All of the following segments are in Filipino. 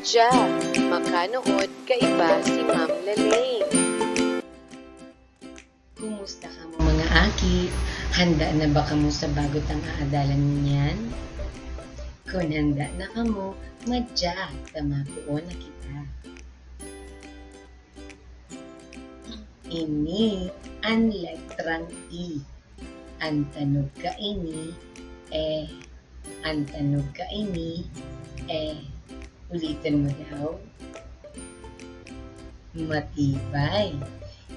Madya, makanood kaiba si Ma'am Lalaine. Kumusta ka mo mga aki? Handa na ba kamo sa bagot ang aadalan niyan? Kung handa na kamo, madya, tamapuon na kita. Ini ang letrang I. Ang tanog ka ini, ang tanog ka ini, ulitin mo daw. Matibay.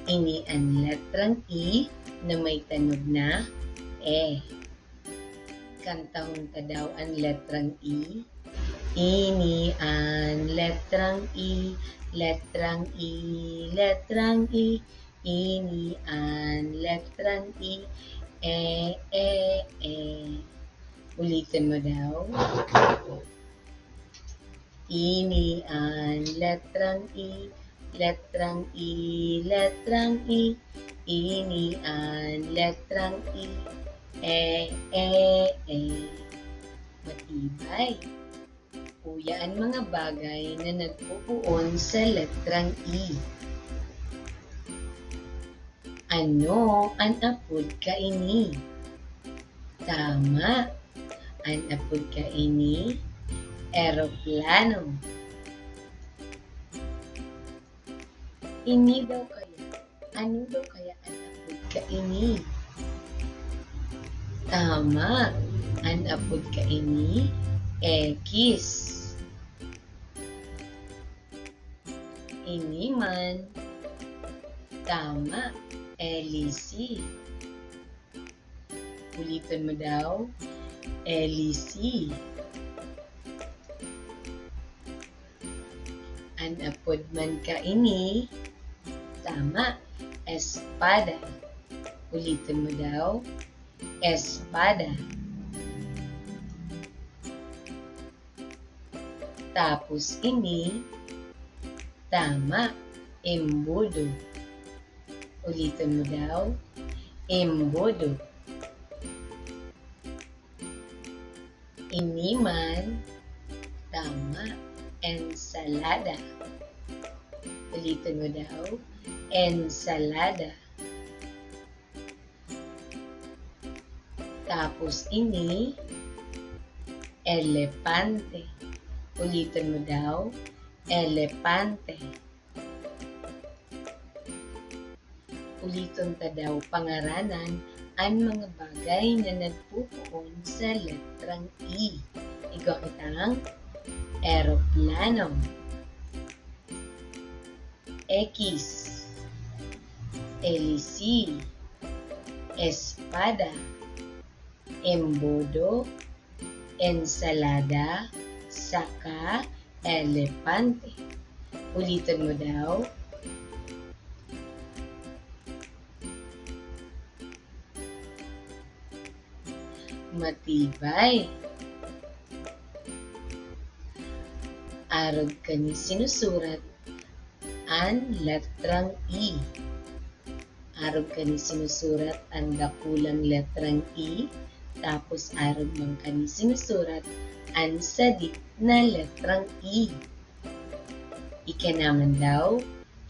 Ini ang letrang I na may tanog na E. Kantahon ka daw ang letrang I. Ini ang letrang I, letrang I, letrang I. Ini ang letrang I, E. Ulitin mo daw. Ini ang letrang I, letrang I, letrang I. Ini ang letrang I, E. Matibay. Kuya ang mga bagay na nagpupuon sa letrang I. Ano ang apod ka ini? Tama. Ang apod ka ini, eroplano. Ini daw kaya, ano daw kaya ang apod ka ini? Tama. Ang apod ka ini, X. Ini man, tama, LC. Ulitin mo daw, LC. Ang apod man ka ini, tama, espada. Ulitin mo daw, espada. Tapos ini, tama, embudo. Ulitin mo daw, embudo. Ini man, tama, ensalada. Ulitin mo daw, ensalada. Tapos ini, elepante. Ulitin mo daw, elepante. Ulitin ta daw pangaranan ang mga bagay na nagpupuon sa letrang I. Ikaw kitang eroplano, X, LC, espada, embudo, ensalada, saka elepante. Ulitin mo daw. Matibay. Arog ka ni sinusurat ang letrang I. Arog ka ni sinusurat ang dakulang letrang I. Tapos arog man ka ni sinusurat ang sadik na letrang I. Ika naman daw,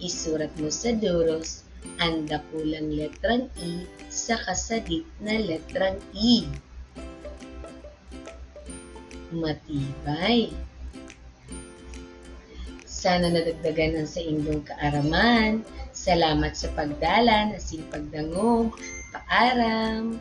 isurat mo sa duros ang dakulang letrang I sa kasadik na letrang I. Matibay. Sana nadagdagan ang sa inyong kaaraman. Salamat sa pagdala, asin pagdangog. Paaram.